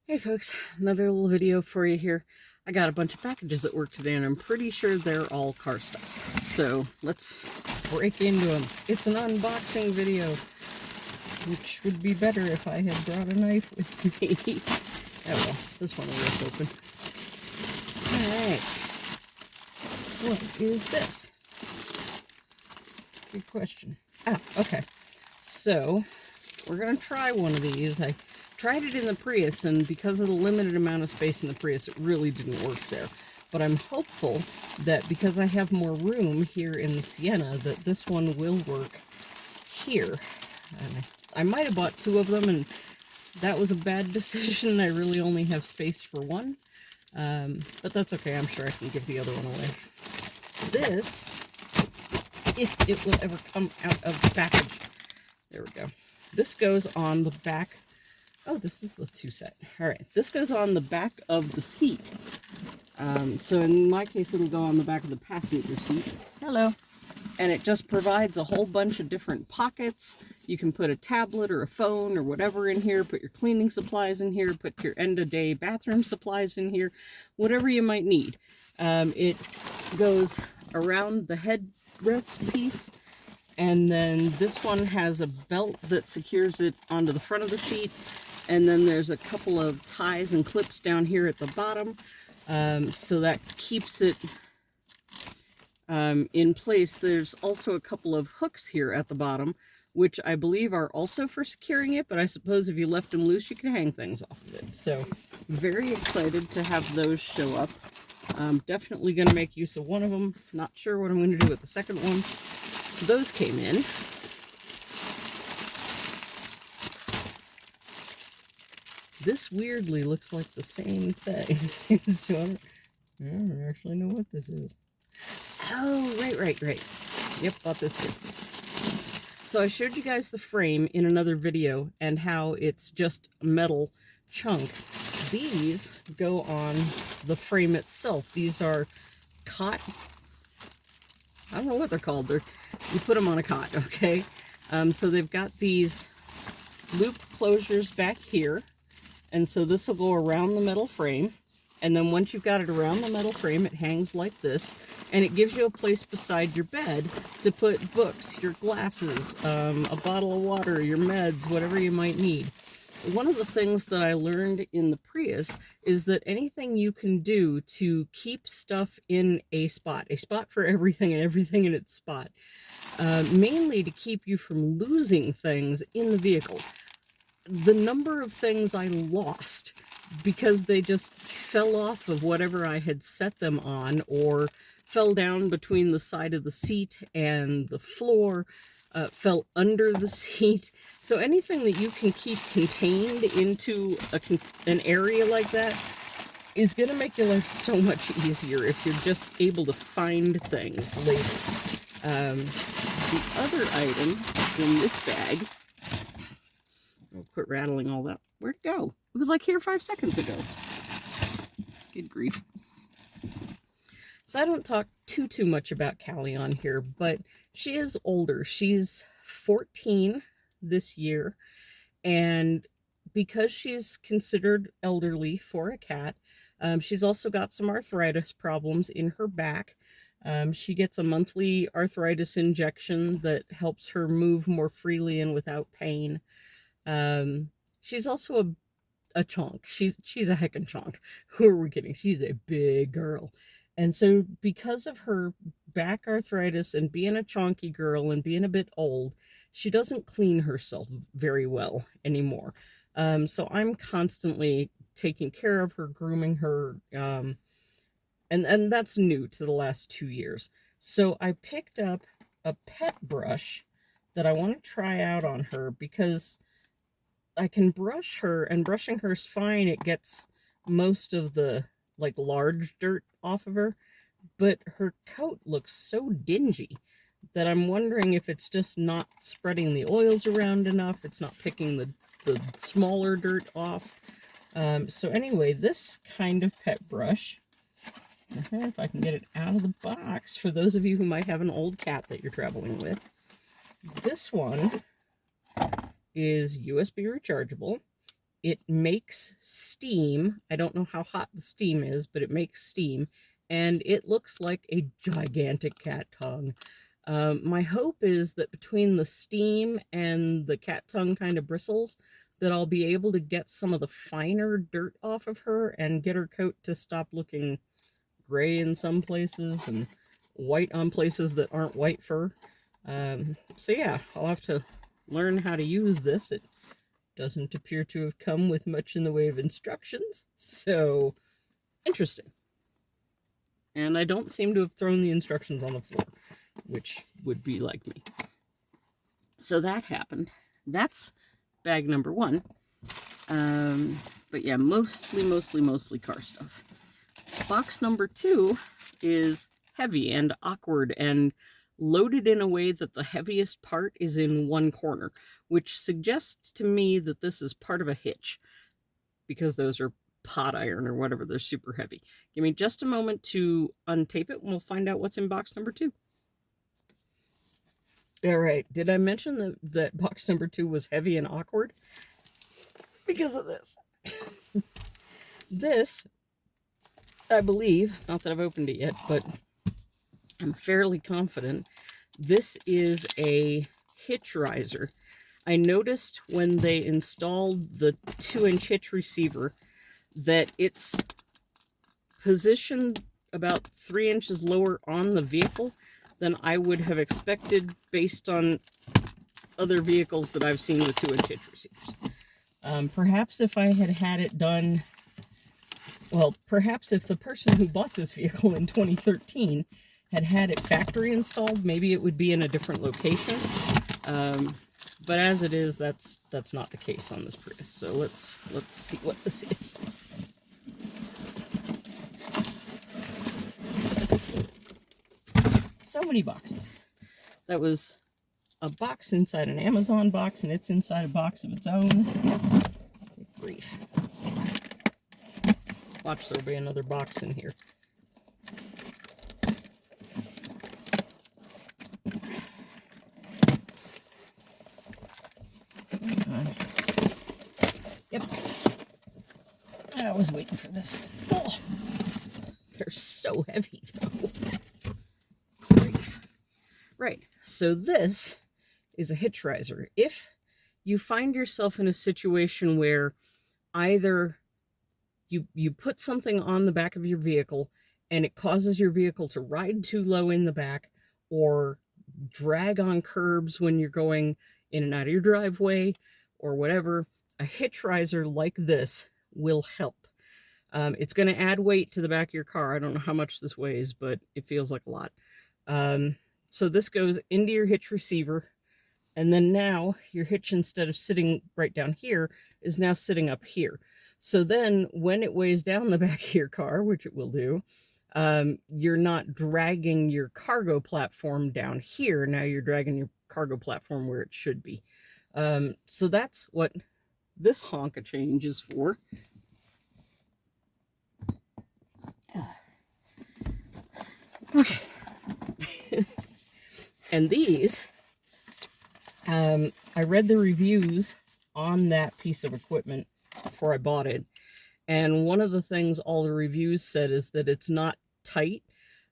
Hey folks, another little video for you here. I got a bunch of packages at work today and I'm pretty sure they're all car stuff. So let's break into them. It's an unboxing video, which would be better if I had brought a knife with me. Oh well, this one will rip open. Alright, what is this? Good question. Ah, okay. So, we're going to try one of these. I tried it in the Prius, and because of the limited amount of space in the Prius, it really didn't work there. But I'm hopeful that because I have more room here in the Sienna, that this one will work here. And I might have bought two of them, and that was a bad decision. I really only have space for one. But that's okay. I'm sure I can give the other one away. This, if it will ever come out of the package. There we go. This goes on the back. Oh, this is the two set. All right, this goes on the back of the seat. So in my case, it'll go on the back of the passenger seat. Hello. And it just provides a whole bunch of different pockets. You can put a tablet or a phone or whatever in here, put your cleaning supplies in here, put your end-of-day bathroom supplies in here, whatever you might need. It goes around the headrest piece. And then this one has a belt that secures it onto the front of the seat. And then there's a couple of ties and clips down here at the bottom. So that keeps it in place. There's also a couple of hooks here at the bottom, which I believe are also for securing it. But I suppose if you left them loose, you could hang things off of it. So very excited to have those show up. I'm definitely going to make use of one of them. Not sure what I'm going to do with the second one. So those came in. This weirdly looks like the same thing. So I don't actually know what this is. Oh, right. Yep, bought this too. So I showed you guys the frame in another video and how it's just a metal chunk. These go on the frame itself. These are cot. I don't know what they're called. You put them on a cot, okay? So they've got these loop closures back here. And so this will go around the metal frame. And then once you've got it around the metal frame, it hangs like this. And it gives you a place beside your bed to put books, your glasses, a bottle of water, your meds, whatever you might need. One of the things that I learned in the Prius is that anything you can do to keep stuff in a spot for everything and everything in its spot, mainly to keep you from losing things in the vehicle. The number of things I lost because they just fell off of whatever I had set them on or fell down between the side of the seat and the floor, fell under the seat. So anything that you can keep contained into an area like that is going to make your life so much easier if you're just able to find things later. The other item in this bag, I'll quit rattling all that. Where'd it go? It was like here 5 seconds ago. Good grief. So I don't talk too much about Callie on here, but she is older. She's 14 this year, and because she's considered elderly for a cat, she's also got some arthritis problems in her back. She gets a monthly arthritis injection that helps her move more freely and without pain. She's also a chonk. She's a heckin' chonk. Who are we kidding? She's a big girl. And so because of her back arthritis and being a chonky girl and being a bit old, she doesn't clean herself very well anymore. So I'm constantly taking care of her, grooming her, and that's new to the last 2 years. So I picked up a pet brush that I want to try out on her because I can brush her, and brushing her's fine. It gets most of the large dirt off of her, but her coat looks so dingy that I'm wondering if it's just not spreading the oils around enough. It's not picking the smaller dirt off. So anyway, this kind of pet brush, if I can get it out of the box, for those of you who might have an old cat that you're traveling with, this one is USB rechargeable. it makes steam. I don't know how hot the steam is, but it makes steam, and it looks like a gigantic cat tongue. My hope is that between the steam and the cat tongue kind of bristles, that I'll be able to get some of the finer dirt off of her and get her coat to stop looking gray in some places and white on places that aren't white fur. So yeah, I'll have to learn how to use this. It doesn't appear to have come with much in the way of instructions, so interesting. And I don't seem to have thrown the instructions on the floor, which would be like me. So that happened. That's bag number 1. But yeah, mostly car stuff. Box number 2 is heavy and awkward and loaded in a way that the heaviest part is in one corner, which suggests to me that this is part of a hitch, because those are pot iron or whatever, they're super heavy. Give me just a moment to untape it and we'll find out what's in box number 2. All right, did I mention that box number 2 was heavy and awkward? Because of this. This, I believe, not that I've opened it yet, but I'm fairly confident this is a hitch riser. I noticed when they installed the 2-inch hitch receiver that it's positioned about 3 inches lower on the vehicle than I would have expected based on other vehicles that I've seen with 2-inch hitch receivers. Perhaps if I had had it done, well, perhaps if the person who bought this vehicle in 2013 had it factory installed, maybe it would be in a different location. But as it is, that's not the case on this Prius. So let's see what this is. So many boxes. That was a box inside an Amazon box, and it's inside a box of its own. Good grief. Watch, there'll be another box in here. Yep. I was waiting for this. Oh, they're so heavy, though. Grief. Right, so this is a hitch riser. If you find yourself in a situation where either you put something on the back of your vehicle and it causes your vehicle to ride too low in the back or drag on curbs when you're going in and out of your driveway or whatever, a hitch riser like this will help. It's going to add weight to the back of your car. I don't know how much this weighs, but it feels like a lot. So this goes into your hitch receiver, and then now your hitch, instead of sitting right down here, is now sitting up here. So then when it weighs down the back of your car, which it will do, you're not dragging your cargo platform down here. Now you're dragging your cargo platform where it should be. So that's what this honka change is for. Okay. And these, I read the reviews on that piece of equipment before I bought it. And one of the things all the reviews said is that it's not tight.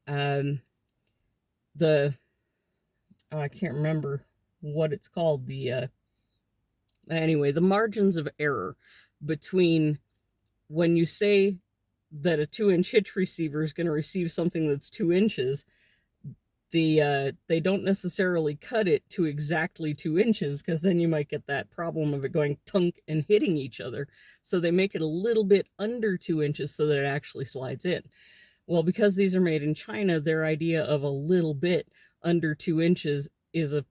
I can't remember what it's called. Anyway, the margins of error between when you say that a 2-inch hitch receiver is going to receive something that's 2 inches, they don't necessarily cut it to exactly 2 inches, because then you might get that problem of it going tunk and hitting each other. So they make it a little bit under 2 inches so that it actually slides in. Well, because these are made in China, their idea of a little bit under 2 inches is a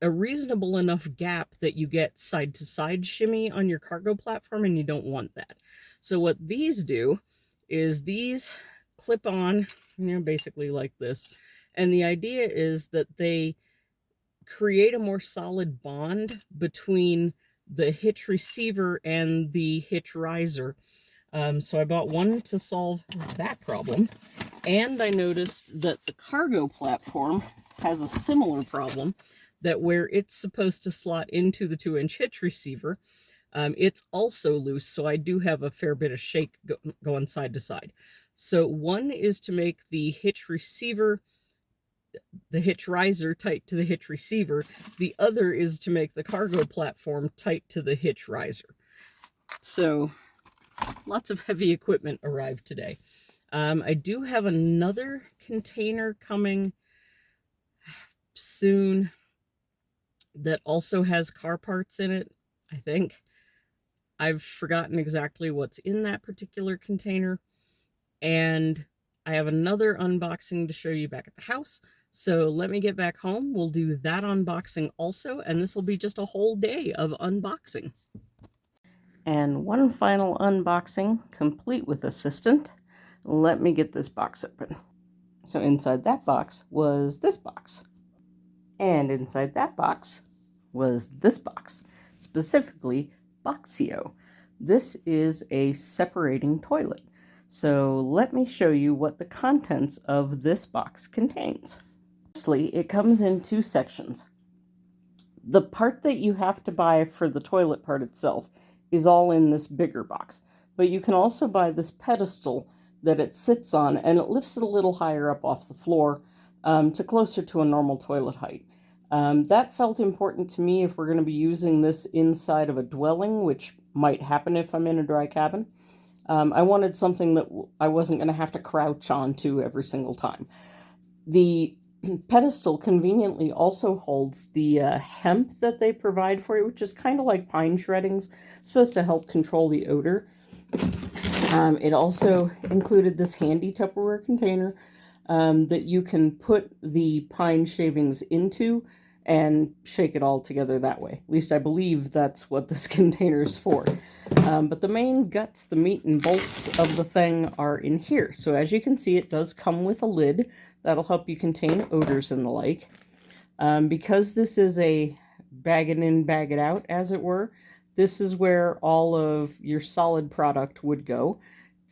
reasonable enough gap that you get side-to-side shimmy on your cargo platform, and you don't want that. So what these do is these clip on, basically like this. And the idea is that they create a more solid bond between the hitch receiver and the hitch riser. So I bought one to solve that problem. And I noticed that the cargo platform has a similar problem, that where it's supposed to slot into the 2-inch hitch receiver, It's also loose, so I do have a fair bit of shake going side to side. So one is to make the hitch riser tight to the hitch receiver. The other is to make the cargo platform tight to the hitch riser. So lots of heavy equipment arrived today. I do have another container coming soon that also has car parts in it, I think. I've forgotten exactly what's in that particular container. And I have another unboxing to show you back at the house. So let me get back home. We'll do that unboxing also, and this will be just a whole day of unboxing. And one final unboxing, complete with assistant. Let me get this box open. So inside that box was this box. And inside that box was this box, specifically Boxio. This is a separating toilet. So let me show you what the contents of this box contains. Firstly, it comes in two sections. The part that you have to buy for the toilet part itself is all in this bigger box, but you can also buy this pedestal that it sits on, and it lifts it a little higher up off the floor to closer to a normal toilet height. That felt important to me if we're going to be using this inside of a dwelling, which might happen if I'm in a dry cabin. I wanted something that I wasn't going to have to crouch onto every single time. The pedestal conveniently also holds the hemp that they provide for you, which is kind of like pine shreddings. It's supposed to help control the odor. It also included this handy Tupperware container that you can put the pine shavings into and shake it all together that way. At least I believe that's what this container is for. But the main guts, the meat and bolts of the thing are in here. So as you can see, it does come with a lid that'll help you contain odors and the like. Because this is a bag it in, bag it out, as it were, this is where all of your solid product would go.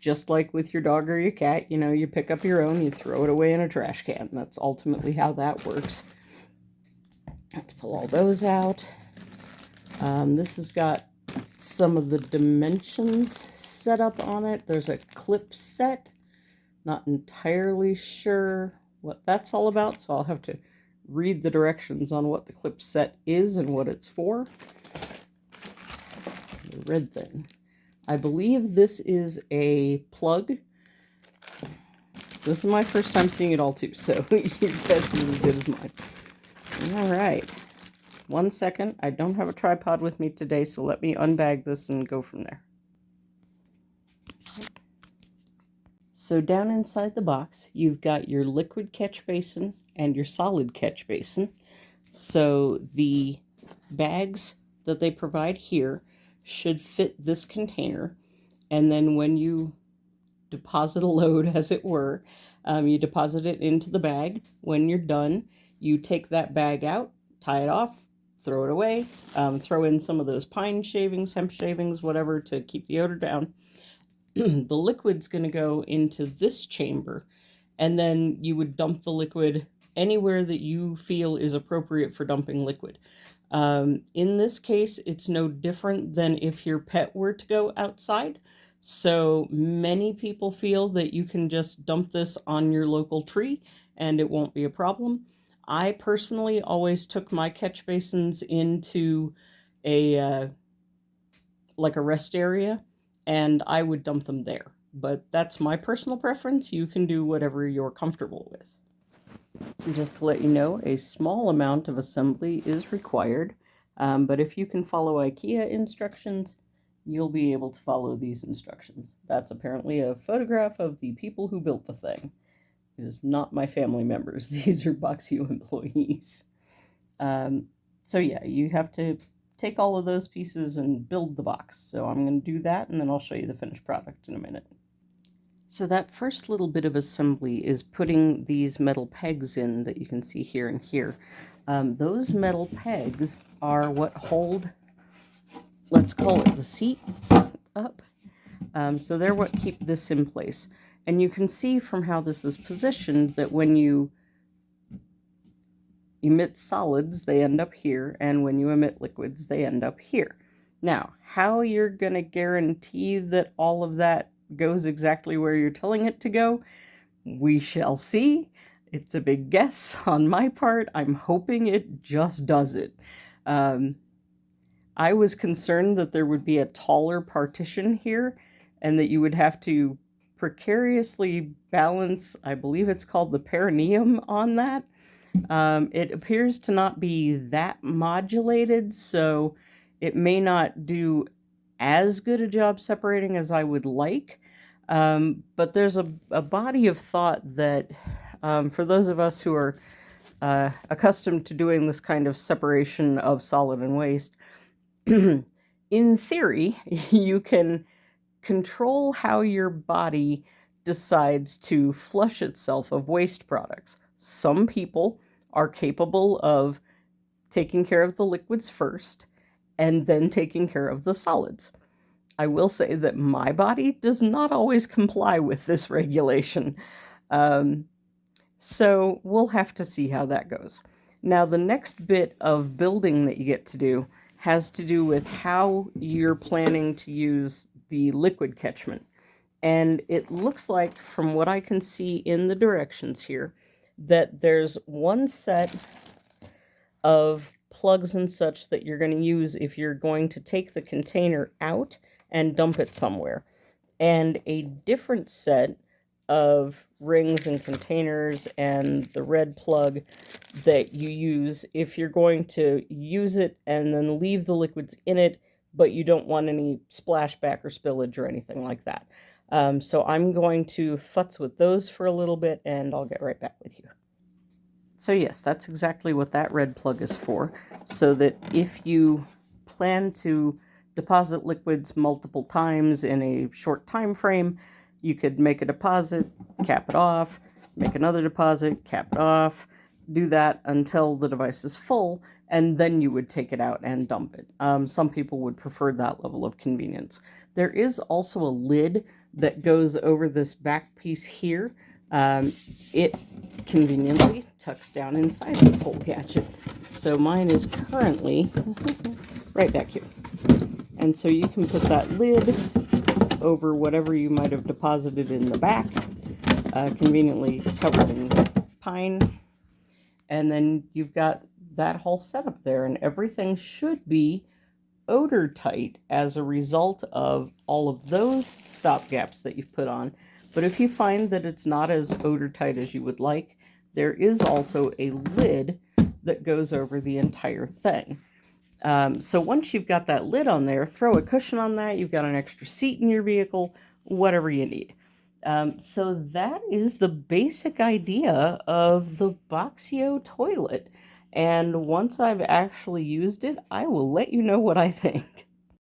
Just like with your dog or your cat, you pick up your own, you throw it away in a trash can. That's ultimately how that works. Let's pull all those out. This has got some of the dimensions set up on it. There's a clip set. Not entirely sure what that's all about, so I'll have to read the directions on what the clip set is and what it's for. The red thing. I believe this is a plug. This is my first time seeing it all too, so your guess is as good as mine. All right. 1 second. I don't have a tripod with me today, so let me unbag this and go from there. So down inside the box, you've got your liquid catch basin and your solid catch basin. So the bags that they provide here should fit this container. And then when you deposit a load, as it were, you deposit it into the bag. When you're done, you take that bag out, tie it off, throw it away, throw in some of those pine shavings, hemp shavings, whatever, to keep the odor down. The liquid's going to go into this chamber, and then you would dump the liquid anywhere that you feel is appropriate for dumping liquid. In this case, it's no different than if your pet were to go outside. So many people feel that you can just dump this on your local tree and it won't be a problem. I personally always took my catch basins into like a rest area, and I would dump them there. But that's my personal preference. You can do whatever you're comfortable with. And just to let you know, a small amount of assembly is required, but if you can follow IKEA instructions, you'll be able to follow these instructions. That's apparently a photograph of the people who built the thing. It is not my family members. These are Boxio employees. So yeah, you have to take all of those pieces and build the box. So I'm going to do that, and then I'll show you the finished product in a minute. So that first little bit of assembly is putting these metal pegs in that you can see here and here. Those metal pegs are what hold, let's call it the seat, up. So they're what keep this in place. And you can see from how this is positioned that when you emit solids, they end up here, and when you emit liquids, they end up here. Now, how you're going to guarantee that all of that goes exactly where you're telling it to go, we shall see. It's a big guess on my part. I'm hoping it just does it. I was concerned that there would be a taller partition here and that you would have to precariously balance, I believe it's called the perineum, on that. It appears to not be that modulated, so it may not do as good a job separating as I would like. But there's a body of thought that, for those of us who are accustomed to doing this kind of separation of solid and waste, in theory, you can control how your body decides to flush itself of waste products. Some people are capable of taking care of the liquids first and then taking care of the solids. I will say that my body does not always comply with this regulation. So we'll have to see how that goes. Now, the next bit of building that you get to do has to do with how you're planning to use the liquid catchment. And it looks like, from what I can see in the directions here, that there's one set of plugs and such that you're going to use if you're going to take the container out and dump it somewhere, and a different set of rings and containers and the red plug that you use if you're going to use it and then leave the liquids in it, but you don't want any splashback or spillage or anything like that. So I'm going to futz with those for a little bit, and I'll get right back with you. So yes, that's exactly what that red plug is for, so that if you plan to deposit liquids multiple times in a short time frame, you could make a deposit, cap it off, make another deposit, cap it off, do that until the device is full, and then you would take it out and dump it. Some people would prefer that level of convenience. There is also a lid that goes over this back piece here. It conveniently tucks down inside this whole gadget. So mine is currently right back here. And so you can put that lid over whatever you might have deposited in the back, conveniently covered in pine. And then you've got that whole setup there, and everything should be odor tight as a result of all of those stop gaps that you've put on. But if you find that it's not as odor tight as you would like, there is also a lid that goes over the entire thing. So once you've got that lid on there, throw a cushion on that. You've got an extra seat in your vehicle, whatever you need. So that is the basic idea of the Boxio toilet. And once I've actually used it, I will let you know what I think.